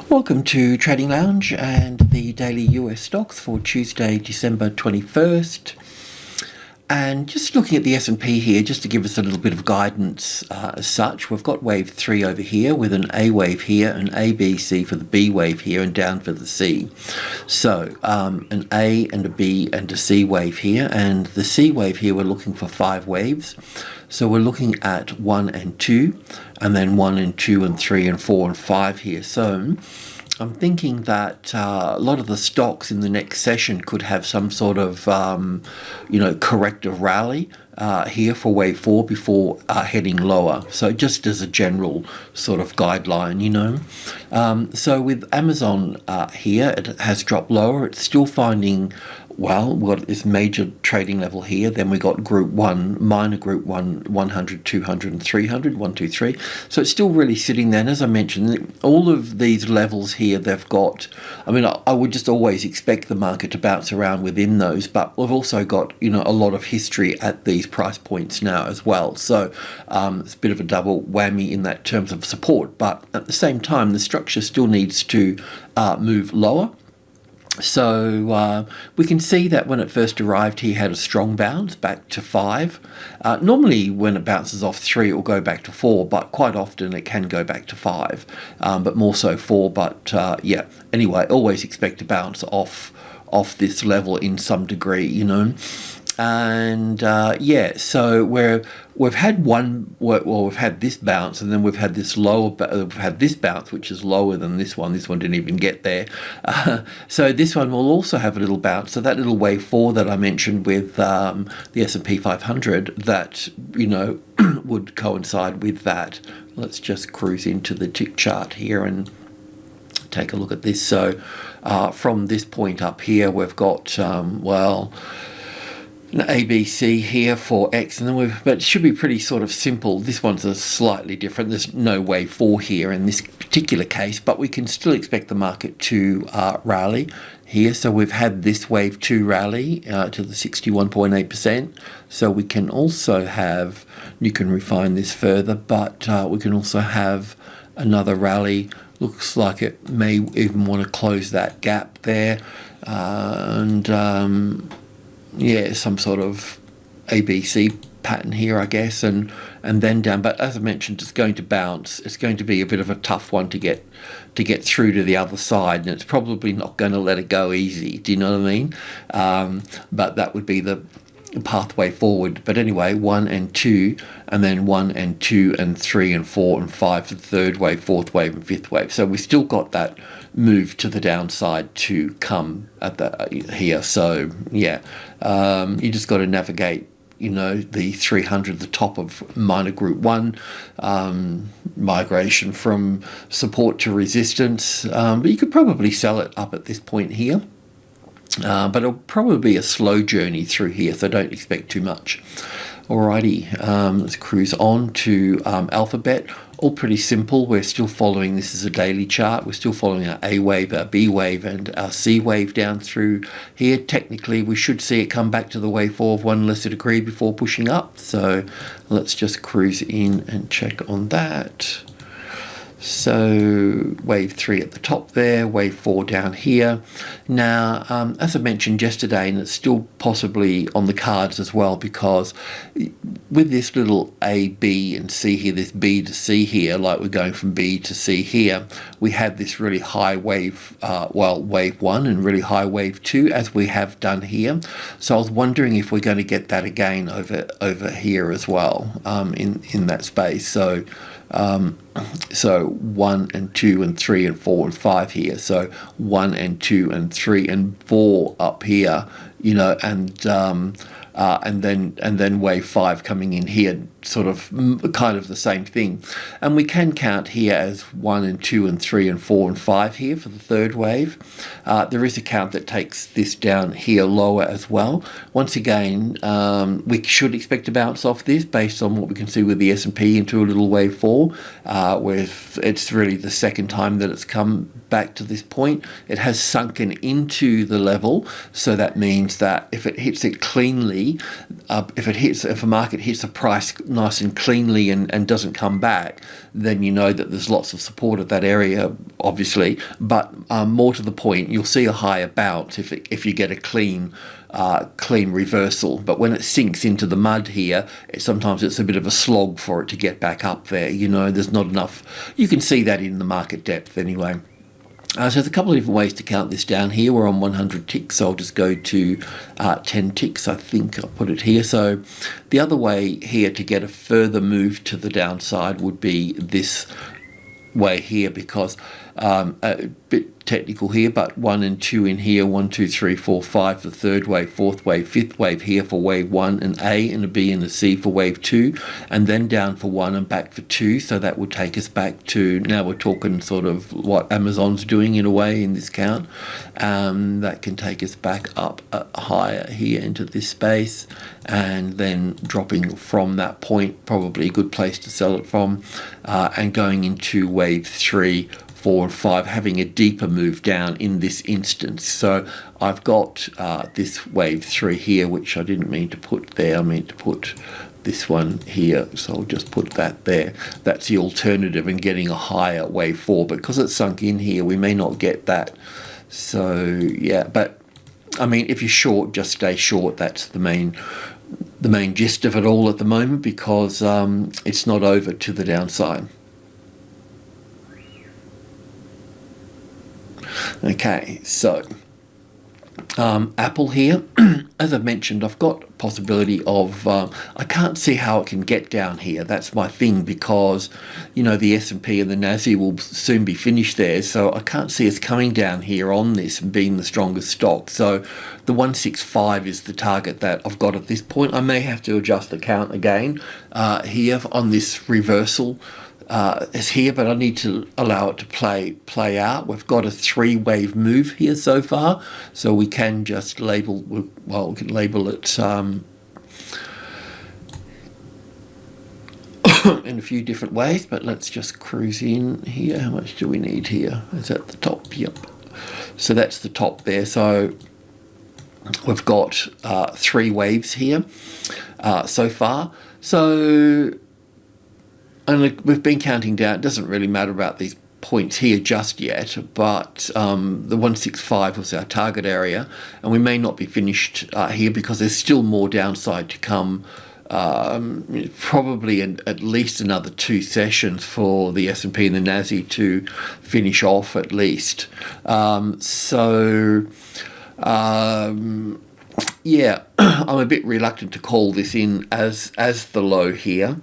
Welcome to Trading Lounge and the daily US stocks for Tuesday, December 21st. And just looking at the S&P here, just to give us a little bit of guidance as such, we've got wave 3 over here with an A wave here, an A, B, C for the B wave here, and down for the C. So an A and a B and a C wave here, and the C wave here we're looking for 5 waves. So we're looking at 1 and 2, and then 1 and 2 and 3 and 4 and 5 here. So I'm thinking that a lot of the stocks in the next session could have some sort of, corrective rally here for wave 4 before heading lower. So just as a general sort of guideline, So with Amazon here, it has dropped lower. It's still finding, well, we've got this major trading level here. Then we got group 1, minor group 1, 100, 200, and 300, 1, 2, 3. So it's still really sitting there. And as I mentioned, all of these levels here, they've got, I would just always expect the market to bounce around within those, but we've also got, a lot of history at these price points now as well. So it's a bit of a double whammy in that terms of support. But at the same time, the structure still needs to move lower. So we can see that when it first arrived, he had a strong bounce back to 5. Normally when it bounces off 3, it will go back to 4, but quite often it can go back to 5, but more so 4. But anyway, always expect to bounce off this level in some degree, And so we've had we've had this bounce, and then we've had this we've had this bounce, which is lower than this one. This one didn't even get there. So this one will also have a little bounce. So that little wave 4 that I mentioned with the S&P 500, that would coincide with that. Let's just cruise into the tick chart here and take a look at this. So from this point up here, we've got an ABC here for X, and then but it should be pretty sort of simple. This one's a slightly different. There's no wave 4 here in this particular case, but we can still expect the market to rally here. So we've had this wave 2 rally to the 61.8%. So we can also have, you can refine this further, but we can also have another rally. Looks like it may even want to close that gap there, some sort of ABC pattern here, I guess, and then down. But as I mentioned, it's going to bounce. It's going to be a bit of a tough one to get through to the other side, and it's probably not going to let it go easy. Do you know what I mean? But that would be the pathway forward. But anyway, 1 and 2, and then 1 and 2 and 3 and 4 and 5 for the third wave, fourth wave, and fifth wave. So we still got that move to the downside to come at here. So you just got to navigate the 300, the top of minor group 1, migration from support to resistance, but you could probably sell it up at this point here. But it'll probably be a slow journey through here, so don't expect too much. Alrighty, let's cruise on to Alphabet. All pretty simple. We're still following, this is a daily chart, we're still following our A wave, our B wave, and our C wave down through here. Technically, we should see it come back to the wave 4 of 1 lesser degree before pushing up. So let's just cruise in and check on that. So wave 3 at the top there, wave 4 down here. Now, as I mentioned yesterday, and it's still possibly on the cards as well, because with this little A, B, and C here, this B to C here, like we're going from B to C here, we had this really high wave, wave 1 and really high wave 2, as we have done here. So I was wondering if we're going to get that again over here as well, in that space. So 1 and 2 and 3 and 4 and 5 here. So 1 and 2 and 3 and 4 up here, and then wave 5 coming in here, sort of kind of the same thing. And we can count here as 1 and 2 and 3 and 4 and 5 here for the third wave. There is a count that takes this down here lower as well. Once again, we should expect to bounce off this based on what we can see with the S&P into a little wave 4, where it's really the second time that it's come back to this point. It has sunken into the level, so that means that if it hits it cleanly, if a market hits a price nice and cleanly and doesn't come back, then you know that there's lots of support at that area, obviously. But more to the point, you'll see a higher bounce if you get a clean reversal. But when it sinks into the mud here, sometimes it's a bit of a slog for it to get back up there. You know, there's not enough. You can see that in the market depth anyway. So there's a couple of different ways to count this down here. We're on 100 ticks, so I'll just go to 10 ticks. I think I'll put it here. So the other way here to get a further move to the downside would be this way here, because a bit technical here, but 1 and 2 in here, 1, 2, 3, 4, 5 for third wave, fourth wave, fifth wave here for wave 1, an A and a B and a C for wave 2, and then down for 1 and back for 2. So that would take us back to, now we're talking sort of what Amazon's doing in a way in this count. That can take us back up higher here into this space, and then dropping from that point, probably a good place to sell it from, and going into wave 3, 4 and 5, having a deeper move down in this instance. So I've got this wave 3 here, which I didn't mean to put there. I meant to put this one here, so I'll just put that there. That's the alternative in getting a higher wave 4, but because it's sunk in here, we may not get that. So yeah, but I mean, if you're short, just stay short. That's the main gist of it all at the moment, because it's not over to the downside. Okay, so Apple here, as I've mentioned, I've got possibility of, I can't see how it can get down here. That's my thing, because, you know, the S&P and the NASDAQ will soon be finished there, so I can't see us coming down here on this and being the strongest stock. So the 165 is the target that I've got at this point. I may have to adjust the count again here on this reversal. Is here, but I need to allow it to play out. We've got a 3-wave move here so far, so we can just label, well, we can label it in a few different ways, but let's just cruise in here. How much do we need here? Is that the top? Yep. So that's the top there. So we've got 3 waves here so far. So, and we've been counting down. It doesn't really matter about these points here just yet, but the 165 was our target area, and we may not be finished here, because there's still more downside to come. Probably at least another 2 sessions for the S&P and the NASDAQ to finish off at least. Yeah, I'm a bit reluctant to call this in as the low here.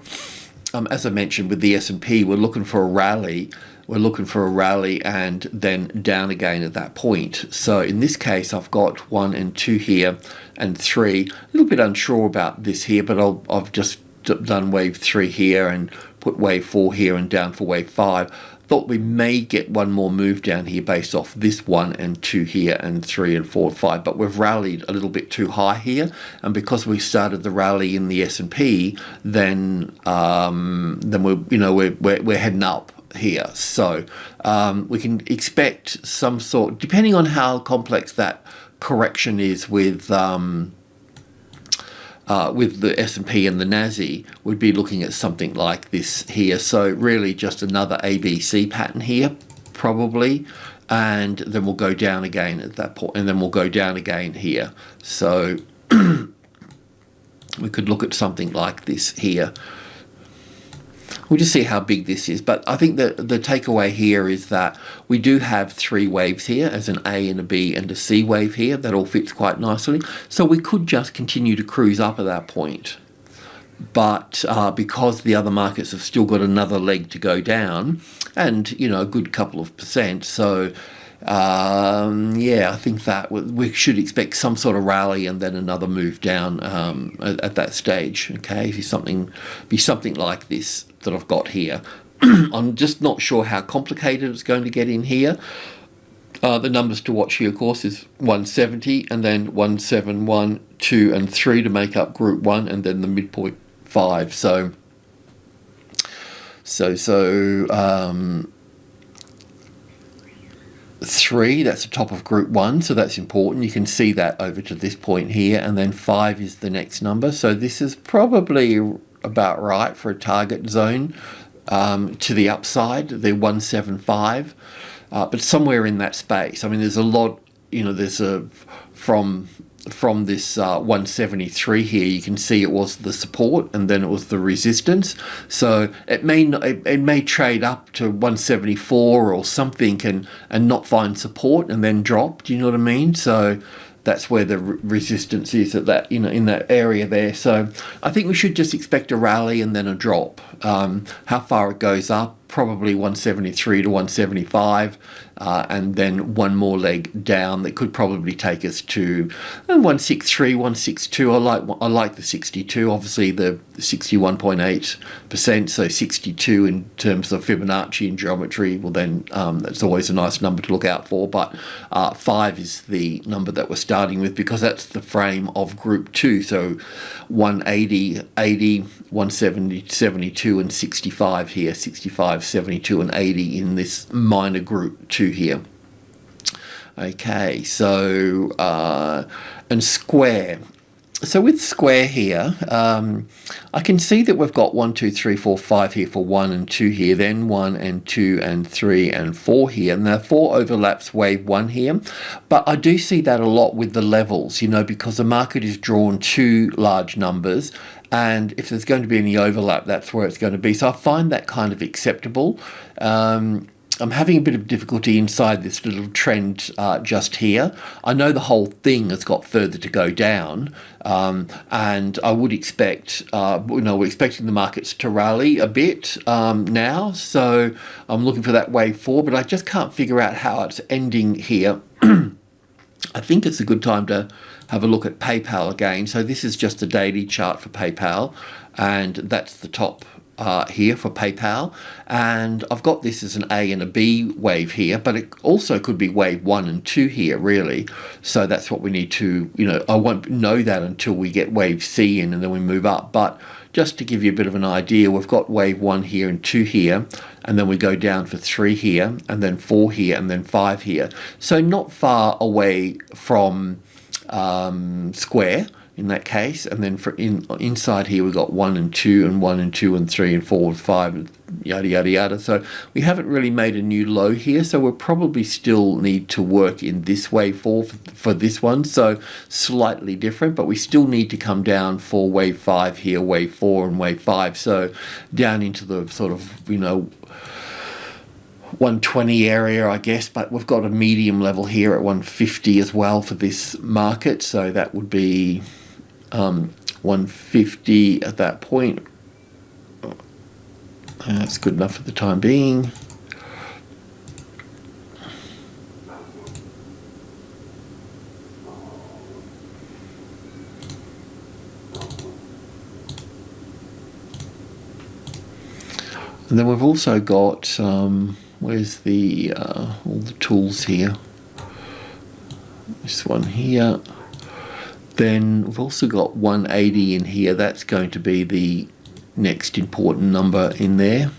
As I mentioned, with the S&P, we're looking for a rally. We're looking for a rally and then down again at that point. So in this case, I've got 1 and 2 here and 3. A little bit unsure about this here, but I've just done wave 3 here and put wave 4 here and down for wave 5. Thought we may get one more move down here based off this 1 and 2 here and 3 and 4 and 5, but we've rallied a little bit too high here, and because we started the rally in the S&P, then we're heading up here. So we can expect some sort, depending on how complex that correction is with the S&P and the NASDAQ, we'd be looking at something like this here. So really just another ABC pattern here, probably, and then we'll go down again at that point, and then we'll go down again here. So we could look at something like this here. We'll just see how big this is, but I think that the takeaway here is that we do have 3 waves here, as an A and a B and a C wave here. That all fits quite nicely. So we could just continue to cruise up at that point. But because the other markets have still got another leg to go down, and, you know, a good couple of %, so yeah, I think that we should expect some sort of rally and then another move down at that stage. Okay, be something like this that I've got here. I'm just not sure how complicated it's going to get in here. The numbers to watch here, of course, is 170 and then 171, 2 and 3 to make up group 1, and then the midpoint 5. So 3, that's the top of group 1, so that's important. You can see that over to this point here, and then 5 is the next number. So this is probably about right for a target zone to the upside, the 175, but somewhere in that space. I mean, there's a lot, there's from this 173 here, you can see it was the support and then it was the resistance. So it may trade up to 174 or something and not find support and then drop. Do you know what I mean? So that's where the resistance is at that, in that area there. So I think we should just expect a rally and then a drop. How far it goes up, probably 173 to 175, and then one more leg down that could probably take us to 163, 162. I like the 62, obviously the 61.8%, so 62 in terms of Fibonacci and geometry. Well, then that's always a nice number to look out for, but 5 is the number that we're starting with because that's the frame of group 2. So 180, 80, 170, 72 and 65 here, 65, 72 and 80 in this minor group 2 here. Okay, so and square. So with square here, I can see that we've got 1, 2, 3, 4, 5 here for 1 and 2 here, then 1 and 2 and 3 and 4 here. And the 4 overlaps wave 1 here. But I do see that a lot with the levels, because the market is drawn to large numbers. And if there's going to be any overlap, that's where it's going to be. So I find that kind of acceptable. I'm having a bit of difficulty inside this little trend just here. I know the whole thing has got further to go down, and I would expect, we're expecting the markets to rally a bit now. So I'm looking for that wave 4, but I just can't figure out how it's ending here. I think it's a good time to have a look at PayPal again. So this is just a daily chart for PayPal, and that's the top here for PayPal, and I've got this as an A and a B wave here, but it also could be wave 1 and 2 here, really. So that's what we need to, I won't know that until we get wave C in and then we move up. But just to give you a bit of an idea, we've got wave 1 here and 2 here, and then we go down for 3 here, and then 4 here, and then 5 here. So not far away from square in that case. And then for inside here we've got 1 and 2 and 1 and 2 and 3 and 4 and 5 and yada yada yada. So we haven't really made a new low here, so we'll probably still need to work in this wave 4 for this one. So slightly different, but we still need to come down for wave 5 here, wave 4 and wave 5. So down into the sort of 120 area, I guess, but we've got a medium level here at 150 as well for this market. So that would be 150 at that point. That's good enough for the time being. And then we've also got where's the all the tools here? This one here. Then we've also got 180 in here. That's going to be the next important number in there.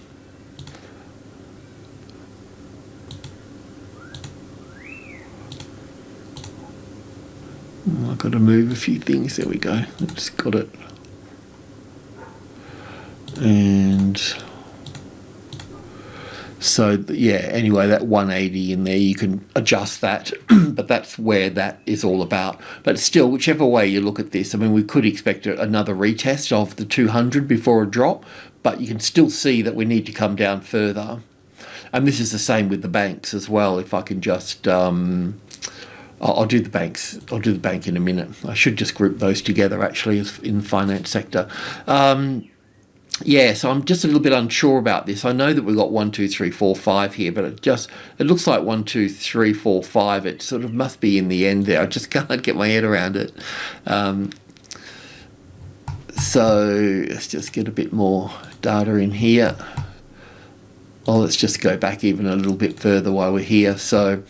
I've got to move a few things. There we go. It's got it. And so yeah, anyway, that 180 in there, you can adjust that, but that's where that is all about. But still, whichever way you look at this, I mean, we could expect another retest of the 200 before a drop, but you can still see that we need to come down further. And this is the same with the banks as well. If I can just, I'll do the banks. I'll do the bank in a minute. I should just group those together actually in the finance sector. Yeah, so I'm just a little bit unsure about this. I know that we've got 1, 2, 3, 4, 5 here, but it looks like 1, 2, 3, 4, 5. It sort of must be in the end there. I just can't get my head around it. So let's just get a bit more data in here. Well, let's just go back even a little bit further while we're here. So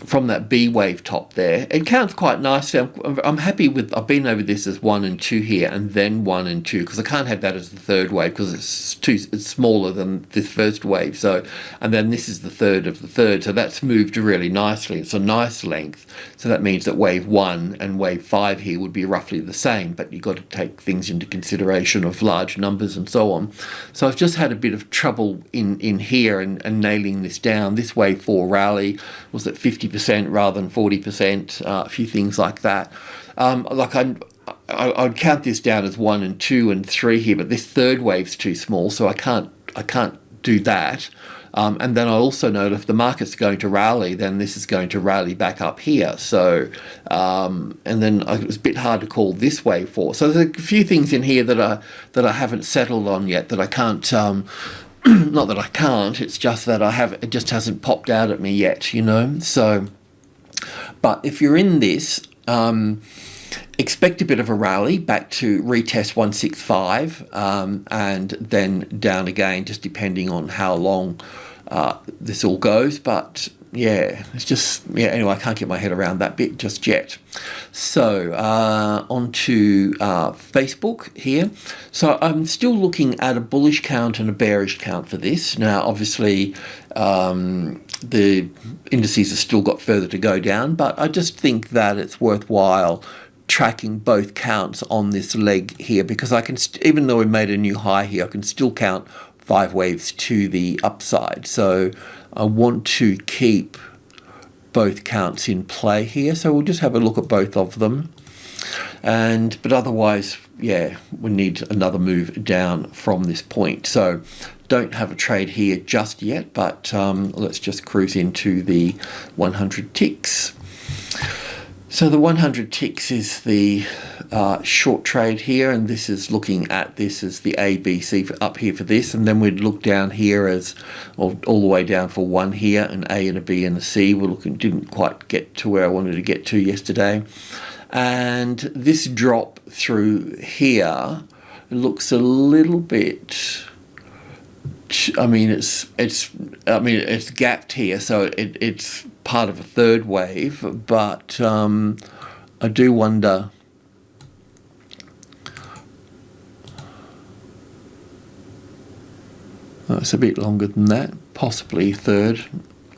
from that B wave top there. It counts quite nicely. I'm happy with, I've been over this as 1 and 2 here, and then 1 and 2, because I can't have that as the third wave because it's smaller than this first wave. So, and then this is the third of the third, so that's moved really nicely. It's a nice length. So that means that wave 1 and wave 5 here would be roughly the same, but you've got to take things into consideration of large numbers and so on. So I've just had a bit of trouble in here and nailing this down. This wave 4 rally was at 50% rather than 40%, a few things like that. Like I'd count this down as 1 and 2 and 3 here, but this third wave's too small, so I can't do that. And then I also know that if the market's going to rally, then this is going to rally back up here. So, and then it was a bit hard to call this wave 4. So there's a few things in here that I haven't settled on yet, that I can't. Not that I can't. It's just that it just hasn't popped out at me yet, you know. So, but if you're in this, expect a bit of a rally back to retest 165, and then down again, just depending on how long this all goes. But yeah, it's just, yeah, anyway, I can't get my head around that bit just yet. So on to Facebook here. So I'm still looking at a bullish count and a bearish count for this. Now, obviously, the indices have still got further to go down, but I just think that it's worthwhile tracking both counts on this leg here, because I can, even though we made a new high here, I can still count 5 waves to the upside. So I want to keep both counts in play here. So we'll just have a look at both of them. But otherwise, yeah, we need another move down from this point. So don't have a trade here just yet, but let's just cruise into the 100 ticks. So the 100 ticks is the short trade here, and this is looking at this as the A, B, C up here for this, and then we'd look down here as all the way down for 1 here, an A and a B and a C. We're looking, didn't quite get to where I wanted to get to yesterday, and this drop through here looks a little bit. I mean, it's gapped here, so it's part of a third wave, but I do wonder. Oh, it's a bit longer than that, possibly third.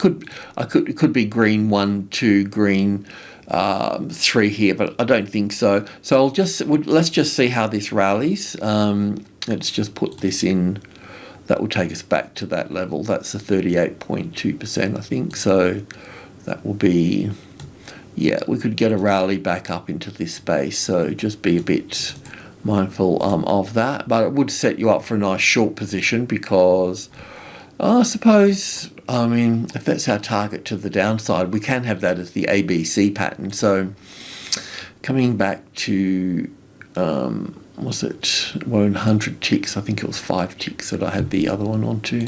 It could be green 1, 2, green 3 here, but I don't think so. So let's just see how this rallies. Let's just put this in. That will take us back to that level. That's a 38.2%, I think. So that will be, yeah, we could get a rally back up into this space. So just be a bit mindful of that. But it would set you up for a nice short position, because I suppose, I mean, if that's our target to the downside, we can have that as the ABC pattern. So coming back to, was it 100 ticks? I think it was 5 ticks that I had the other one onto.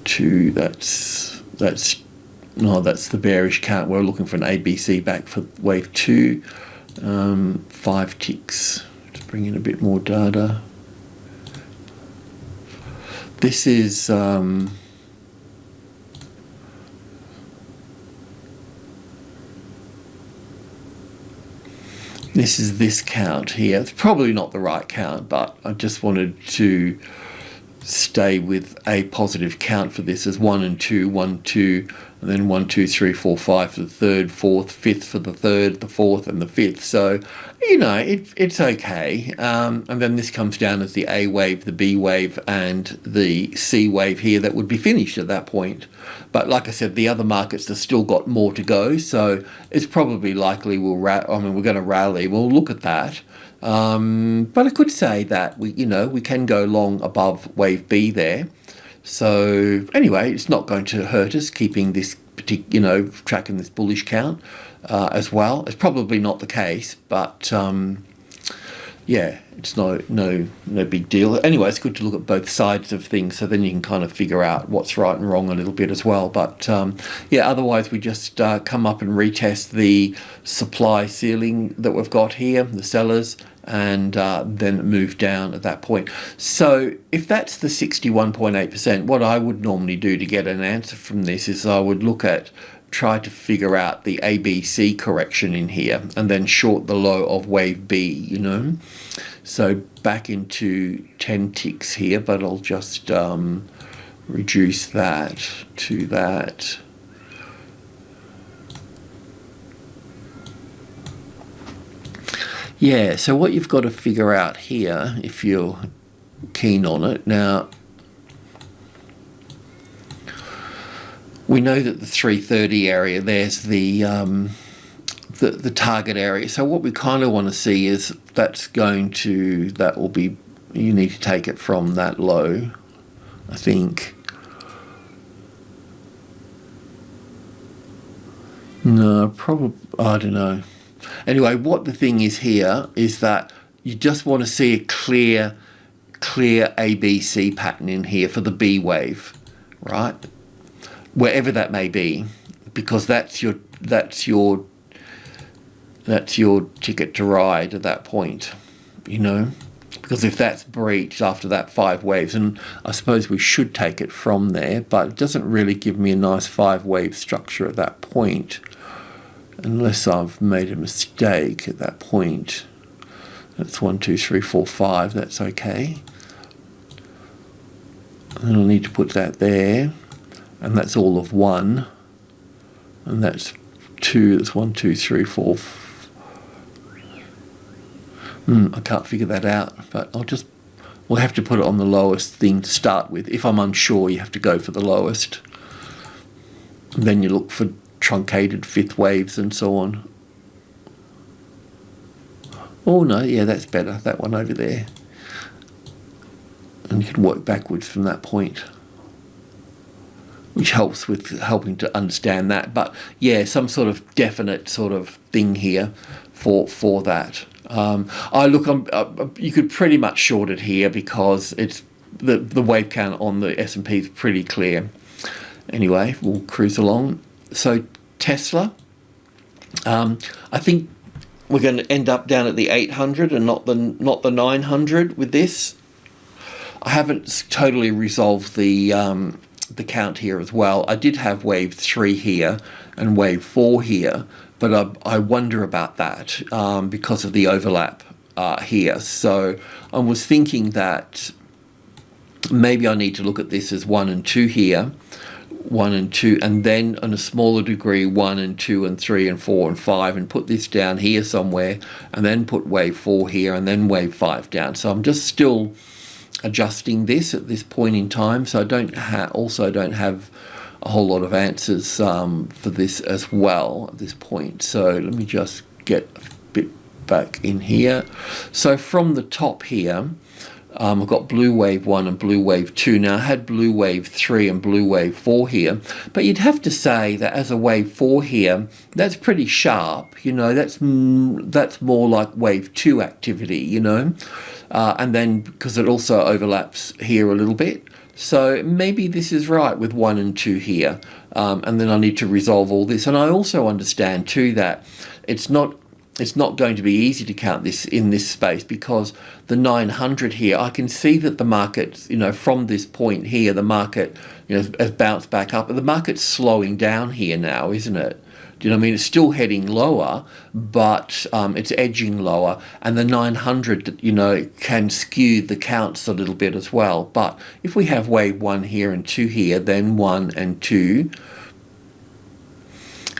That's the bearish count. We're looking for an ABC back for wave 2. 5 ticks. To bring in a bit more data. This is this count here. It's probably not the right count, but I just wanted to stay with a positive count for this as 1 and 2, 1, 2, and then 1, 2, 3, 4, 5 for the third, fourth, fifth for the third, the fourth, and the fifth. So, you know, it's okay. And then this comes down as the A wave, the B wave, and the C wave here that would be finished at that point. But like I said, the other markets have still got more to go, so it's probably likely we're going to rally. We'll look at that. But I could say that we can go long above wave B there. So anyway, it's not going to hurt us keeping this tracking this bullish count as well. It's probably not the case, but yeah, it's no big deal. Anyway, it's good to look at both sides of things, so then you can kind of figure out what's right and wrong a little bit as well. But yeah, otherwise we just come up and retest the supply ceiling that we've got here, the sellers, and then it moved down at that point. So if that's the 61.8%, what I would normally do to get an answer from this is I would try to figure out the ABC correction in here and then short the low of wave B, you know. So back into 10 ticks here, but I'll just reduce that to that. Yeah, so what you've got to figure out here, if you're keen on it, now we know that the 330 area, there's the target area. So what we kind of want to see is that will be, you need to take it from that low, I think. No, probably, I don't know. Anyway, what the thing is here is that you just want to see a clear ABC pattern in here for the B wave, right? Wherever that may be, because that's your ticket to ride at that point, you know. Because if that's breached after that 5 waves, and I suppose we should take it from there, but it doesn't really give me a nice 5-wave structure at that point, unless I've made a mistake at that point. That's 1, 2, 3, 4, 5. That's okay. And I'll need to put that there, and that's all of 1, and that's 2. That's 1, 2, 3, 4. I can't figure that out, but we'll have to put it on the lowest thing to start with. If I'm unsure, you have to go for the lowest. And then you look for truncated 5th waves and so on. Oh no, yeah, that's better, that one over there. And you can work backwards from that point, which helps with helping to understand that. But yeah, some sort of definite sort of thing here for that. You could pretty much short it here because it's the wave count on the S&P is pretty clear. Anyway, we'll cruise along. So Tesla, I think we're going to end up down at the 800 and not the 900 with this. I haven't totally resolved the count here as well. I did have wave 3 here and wave 4 here, but I wonder about that because of the overlap here. So I was thinking that maybe I need to look at this as 1 and 2 here, 1 and 2, and then on a smaller degree 1 and 2 and 3 and 4 and 5, and put this down here somewhere, and then put wave 4 here and then wave 5 down. So I'm just still adjusting this at this point in time, so I don't have a whole lot of answers for this as well at this point. So let me just get a bit back in here. So from the top here, I've got blue wave 1 and blue wave 2. Now I had blue wave 3 and blue wave 4 here, but you'd have to say that as a wave 4 here, that's pretty sharp, you know, that's more like wave 2 activity, you know, and then because it also overlaps here a little bit. So maybe this is right with 1 and 2 here, and then I need to resolve all this. And I also understand too that it's not going to be easy to count this in this space, because the 900 here, I can see that the market, you know, from this point here, the market, you know, has bounced back up. But the market's slowing down here now, isn't it? Do you know what I mean? It's still heading lower, but it's edging lower. And the 900, you know, can skew the counts a little bit as well. But if we have wave 1 here and 2 here, then 1 and 2,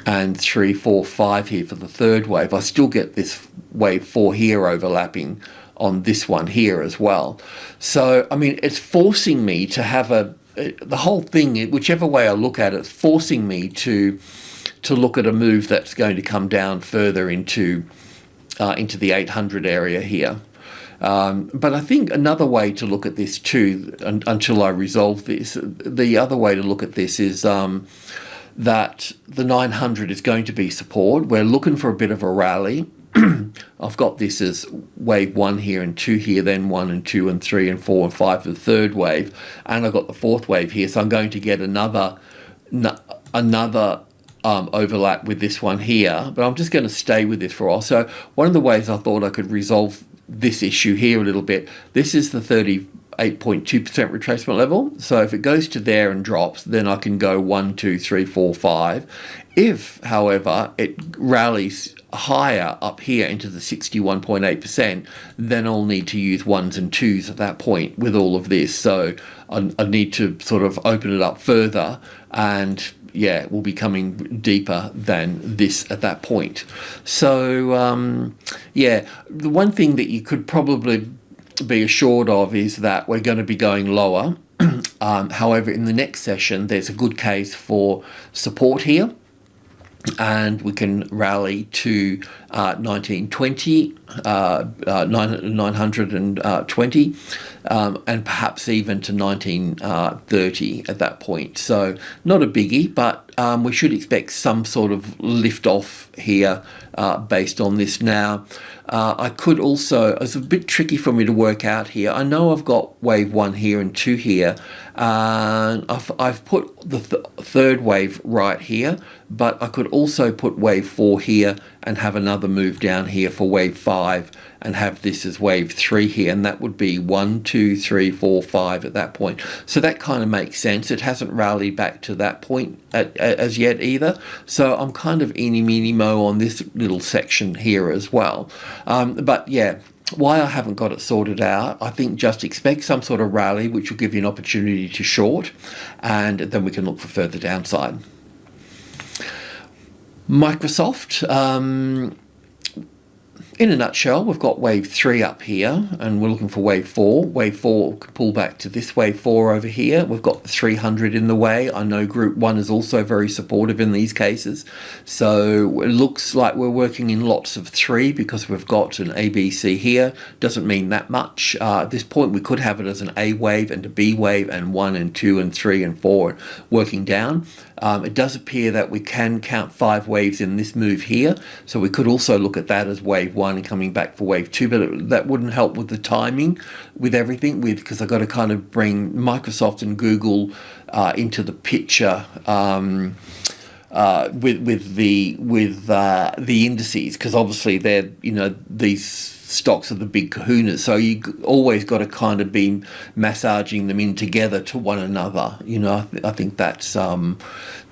and 3, 4, 5 here for the third wave, I still get this wave 4 here overlapping on this one here as well. So, I mean, it's forcing me to have the whole thing, whichever way I look at it, it's forcing me to look at a move that's going to come down further into the 800 area here. But I think another way to look at this too, until I resolve this, the other way to look at this is that the 900 is going to be support. We're looking for a bit of a rally. I've got this as wave 1 here and 2 here, then 1 and 2 and 3 and 4 and 5 for the third wave, and I've got the fourth wave here. So I'm going to get another overlap with this one here, but I'm just going to stay with this for a while. So one of the ways I thought I could resolve this issue here a little bit. This is the 38.2% retracement level. So if it goes to there and drops, then I can go 1, 2, 3, 4, 5. If, however, it rallies higher up here into the 61.8%, then I'll need to use 1s and 2s at that point with all of this. So I need to sort of open it up further, and yeah, it will be coming deeper than this at that point. So yeah, the one thing that you could probably be assured of is that we're going to be going lower. However, in the next session, there's a good case for support here, and we can rally to 1920, 920, and perhaps even to 1930 at that point. So not a biggie, but we should expect some sort of lift off here based on this. Now, I could also, it's a bit tricky for me to work out here. I know I've got wave 1 here and 2 here. I've put the third wave right here, but I could also put wave 4 here and have another move down here for wave 5 and have this as wave 3 here, and that would be 1, 2, 3, 4, 5 at that point. So that kind of makes sense. It hasn't rallied back to that point as yet either. So I'm kind of eeny, meeny, mo on this little section here as well. But yeah, why I haven't got it sorted out, I think just expect some sort of rally which will give you an opportunity to short, and then we can look for further downside. Microsoft, in a nutshell, we've got wave 3 up here, and we're looking for wave 4. Wave 4 can pull back to this wave 4 over here. We've got the 300 in the way. I know group 1 is also very supportive in these cases. So it looks like we're working in lots of 3 because we've got an ABC here. Doesn't mean that much. At this point, we could have it as an A wave and a B wave and 1 and 2 and 3 and 4 working down. It does appear that we can count 5 waves in this move here, so we could also look at that as wave 1 and coming back for wave 2, but that wouldn't help with the timing with everything, because I've got to kind of bring Microsoft and Google into the picture with the indices, because obviously they're, these stocks are the big kahunas, so you always got to kind of be massaging them in together to one another. I think that's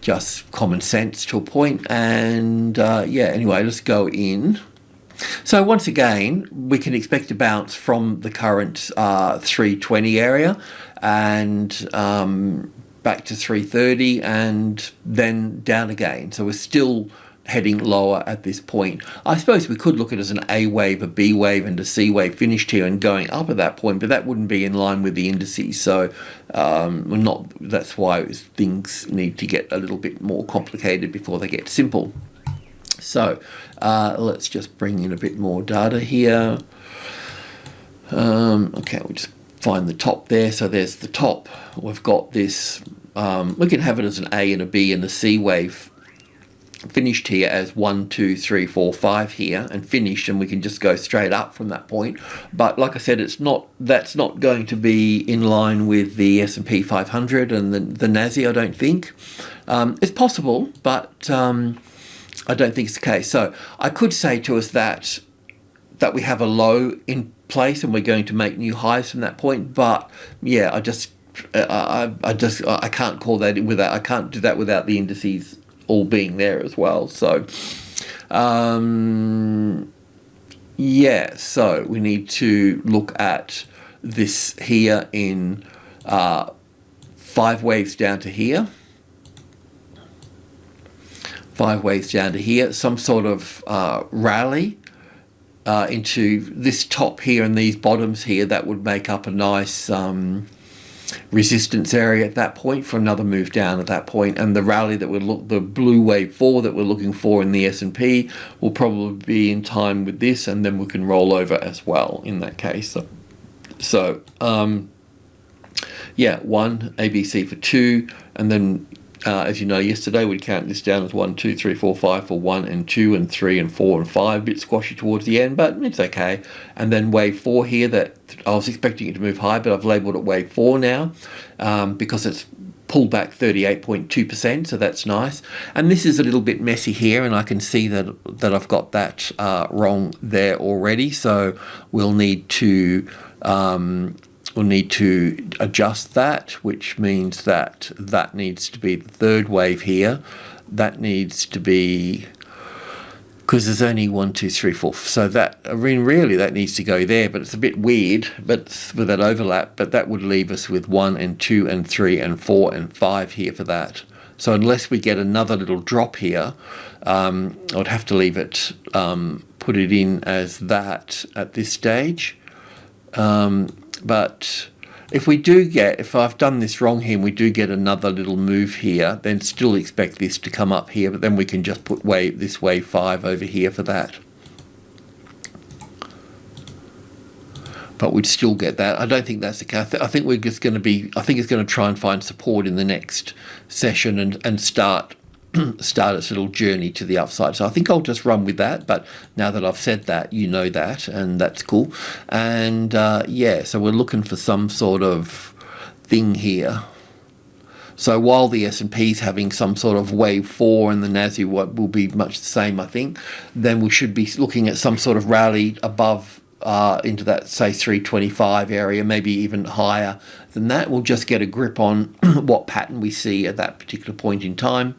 just common sense to a point. And yeah, anyway, let's go in. So once again, we can expect a bounce from the current 320 area and back to 330 and then down again. So we're still heading lower at this point. I suppose we could look at it as an A wave, a B wave, and a C wave finished here and going up at that point, but that wouldn't be in line with the indices. So that's why things need to get a little bit more complicated before they get simple. So let's just bring in a bit more data here. Okay, we'll just find the top there. So there's the top. We've got this, we can have it as an A and a B and a C wave finished here as 1, 2, 3, 4, 5 here and finished, and we can just go straight up from that point. But like I said, that's not going to be in line with the S&P 500 and the NASI, I don't think. It's possible, but I don't think it's the case. So I could say to us that we have a low in place and we're going to make new highs from that point. But yeah, I can't call that without, I can't do that without the indices all being there as well. So yeah, so we need to look at this here in 5 waves down to here. 5 waves down to here, some sort of rally into this top here and these bottoms here. That would make up a nice resistance area at that point for another move down at that point. And the rally that the blue wave 4 that we're looking for in the S&P will probably be in time with this, and then we can roll over as well in that case. So yeah, 1 ABC for 2, and then as you know, yesterday we'd count this down as 1, 2, 3, 4, 5 for 1 and 2 and 3 and 4 and 5. A bit squashy towards the end, but it's okay. And then wave 4 here, that I was expecting it to move high, but I've labelled it wave 4 now because it's pulled back 38.2%, so that's nice. And this is a little bit messy here, and I can see that I've got that wrong there already. So we'll need to adjust that, which means that that needs to be the third wave here. That needs to be, because there's only 1, 2, 3, 4. So that, I mean, really that needs to go there, but it's a bit weird, but with that overlap, but that would leave us with 1 and 2 and 3 and 4 and 5 here for that. So unless we get another little drop here, I would have to leave it, put it in as that at this stage. But if I've done this wrong here and we do get another little move here, then still expect this to come up here, but then we can just put this wave 5 over here for that. But we'd still get that. I don't think that's the case. I think it's going to try and find support in the next session and start its little journey to the upside. So I think I'll just run with that, but now that I've said that, you know that, and that's cool. And yeah, so we're looking for some sort of thing here. So while the S&P is having some sort of wave 4 and the NASDAQ will be much the same, I think, then we should be looking at some sort of rally above into that, say, 325 area, maybe even higher than that. We'll just get a grip on what pattern we see at that particular point in time.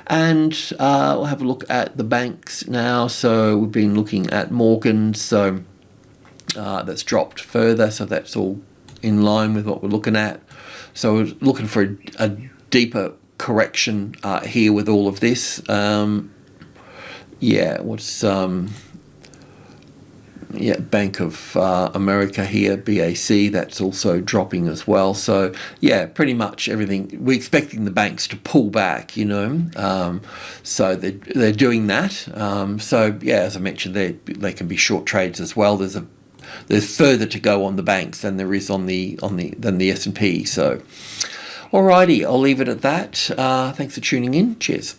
And we'll have a look at the banks now. So we've been looking at Morgan, so that's dropped further, so that's all in line with what we're looking at. So we're looking for a deeper correction here with all of this. Bank of America here, BAC, that's also dropping as well. So yeah, pretty much everything. We're expecting the banks to pull back, so they're doing that. So yeah, as I mentioned, they can be short trades as well. There's further to go on the banks than there is than the S&P. So alrighty, I'll leave it at that. Thanks for tuning in. Cheers.